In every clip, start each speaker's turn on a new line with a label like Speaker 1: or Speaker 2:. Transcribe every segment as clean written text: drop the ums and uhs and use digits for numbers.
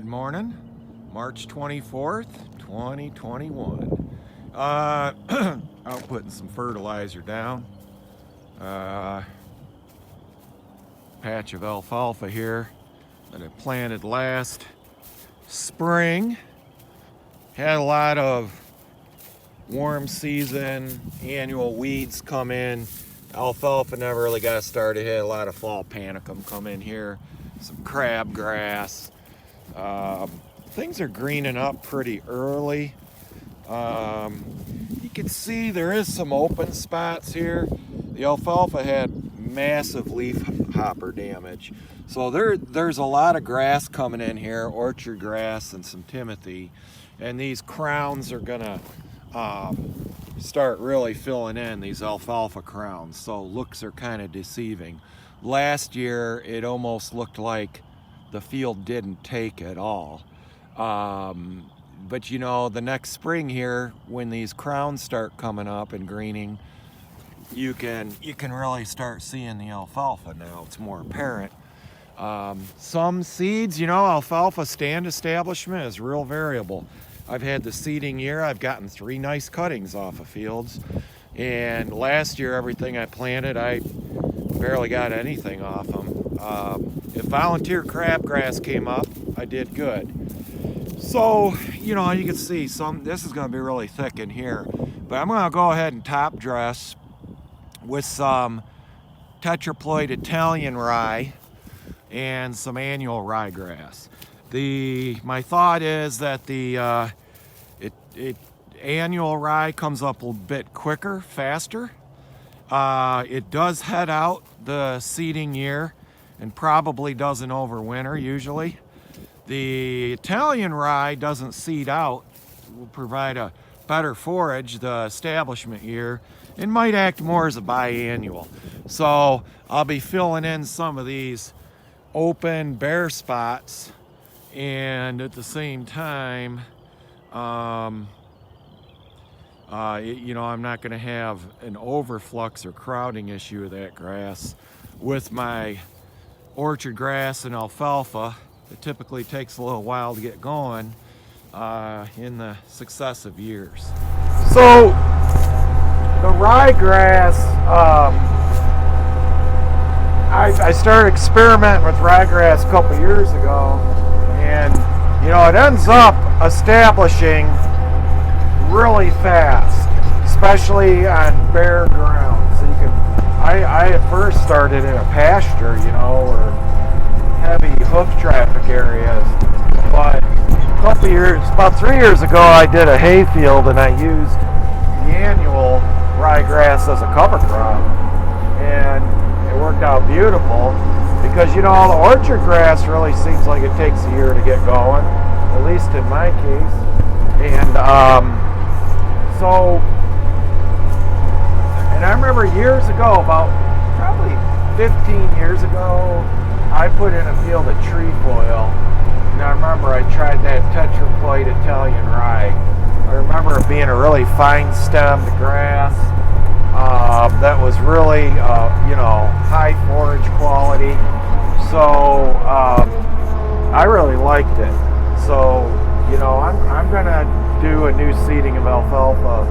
Speaker 1: Good morning, March 24th, 2021. Out putting some fertilizer down. Patch of alfalfa here that I planted last spring. Had a lot of warm season annual weeds come in. Alfalfa never really got started. Had a lot of fall panicum come in here. Some crabgrass. Things are greening up pretty early. You can see there is some open spots here. The alfalfa had massive leaf hopper damage. So there's a lot of grass coming in here, orchard grass and some timothy. And these crowns are gonna start really filling in, these alfalfa crowns. So looks are kind of deceiving. Last year, it almost looked like the field didn't take at all. But you know, the next spring here, when these crowns start coming up and greening, you can really start seeing the alfalfa now. It's more apparent. Some seeds, you know, alfalfa stand establishment is real variable. I've had the seeding year, I've gotten 3 nice cuttings off of fields. And last year, everything I planted, I barely got anything off them. If volunteer crabgrass came up, I did good. So, you know, you can see this is going to be really thick in here. But I'm going to go ahead and top dress with some tetraploid Italian rye and some annual ryegrass. My thought is that the annual rye comes up a little bit quicker, faster. It does head out the seeding year and probably doesn't overwinter usually. The Italian rye doesn't seed out, will provide a better forage the establishment year and might act more as a biannual. So I'll be filling in some of these open bare spots, and at the same time, you know, I'm not going to have an overflux or crowding issue of that grass with my orchard grass and alfalfa. It typically takes a little while to get going in the successive years. So the ryegrass, I started experimenting with ryegrass a couple years ago, and you know, it ends up establishing really fast, especially on bare ground. So you can, I at first started in a pasture, you know, or heavy hoof traffic areas, but about 3 years ago, I did a hay field and I used the annual ryegrass as a cover crop, and it worked out beautiful because, you know, the orchard grass really seems like it takes a year to get going, at least in my case. And and I remember years ago, about probably 15 years ago, I put in a field of trefoil, and I remember I tried that tetraploid Italian rye. I remember it being a really fine stemmed grass that was really, you know, high forage quality. So I really liked it. So, you know, I'm gonna do a new seeding of alfalfa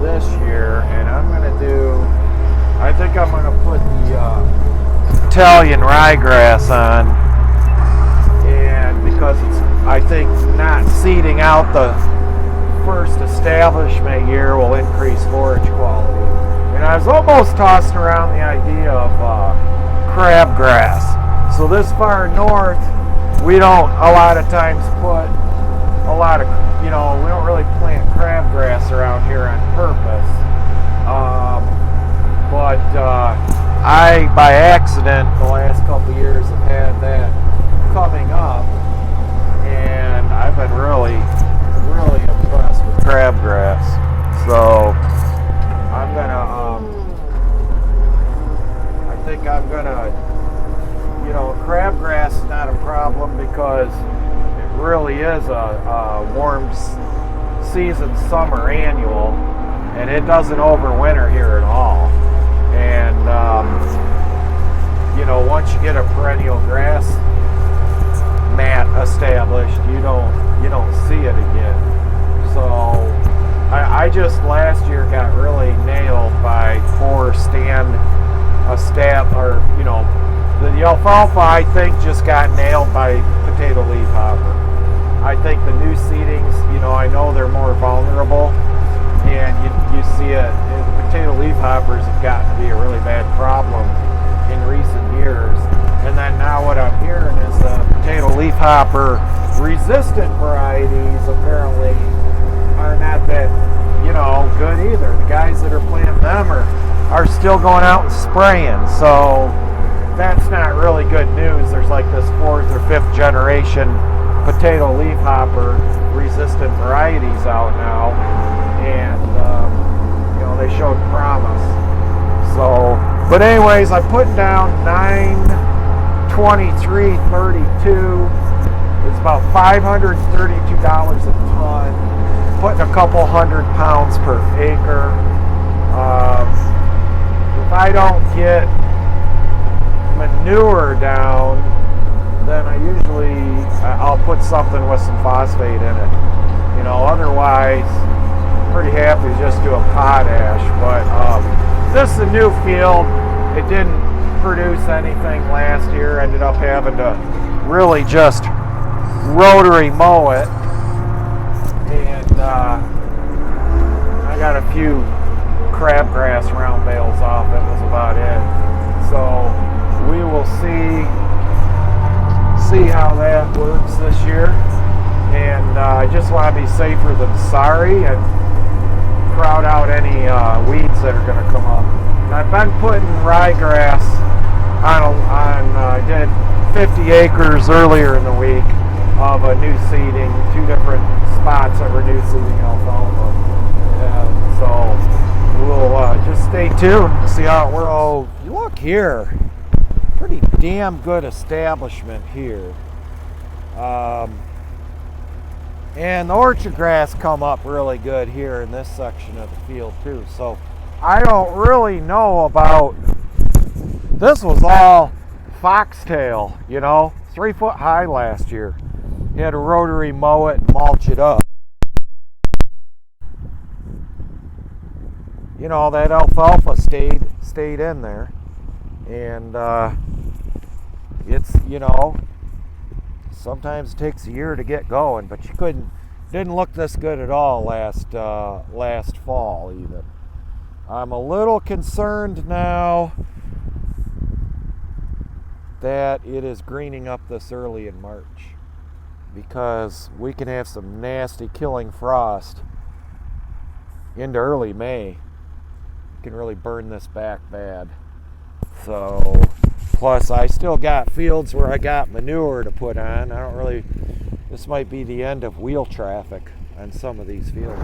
Speaker 1: this year, and I think I'm gonna put the Italian ryegrass on, and because it's, I think, not seeding out the first establishment year will increase forage quality. And I was almost tossing around the idea of crabgrass. So this far north, we don't a lot of times put a lot of, you know, we don't really plant crabgrass around here on purpose. But I, by accident, the last couple of years have had that coming up, and I've been really, really impressed with crabgrass. So I'm gonna, you know, crabgrass is not a problem because it really is a warm season summer annual, and it doesn't overwinter here at all. And you know, once you get a perennial grass mat established, you don't see it again. So I just last year got really nailed by poor the alfalfa, I think, just got nailed by potato leaf hopper. I think the new seedings, I know they're more vulnerable, and you see it. Potato leaf hoppers have gotten to be a really bad problem in recent years. And then now what I'm hearing is the potato leaf hopper resistant varieties apparently are not that, good either. The guys that are planting them are still going out and spraying. So that's not really good news. There's like this 4th or 5th generation potato leaf hopper resistant varieties out now, and they showed promise. So, but anyways, I put down 923.32. It's about $532 a ton. Putting a couple 100 pounds per acre. If I don't get manure down, then I'll put something with some phosphate in it. Otherwise, pretty happy to just do a potash. But this is a new field. It didn't produce anything last year. Ended up having to really just rotary mow it, and I got a few crabgrass round bales off. That was about it. So we will see how that works this year, and I just want to be safer than sorry and crowd out any weeds that are going to come up. And I've been putting ryegrass on I did 50 acres earlier in the week of a new seeding, 2 different spots of a new seeding alfalfa. And so we'll just stay tuned and see how it works. Oh, look here. Pretty damn good establishment here. And the orchard grass come up really good here in this section of the field too. So I don't really know about, this was all foxtail, 3 foot high last year. You had to rotary mow it and mulch it up. That alfalfa stayed in there, and it's sometimes it takes a year to get going, but didn't look this good at all last fall even. I'm a little concerned now that it is greening up this early in March, because we can have some nasty killing frost into early May. It can really burn this back bad. So, plus I still got fields where I got manure to put on. This might be the end of wheel traffic on some of these fields.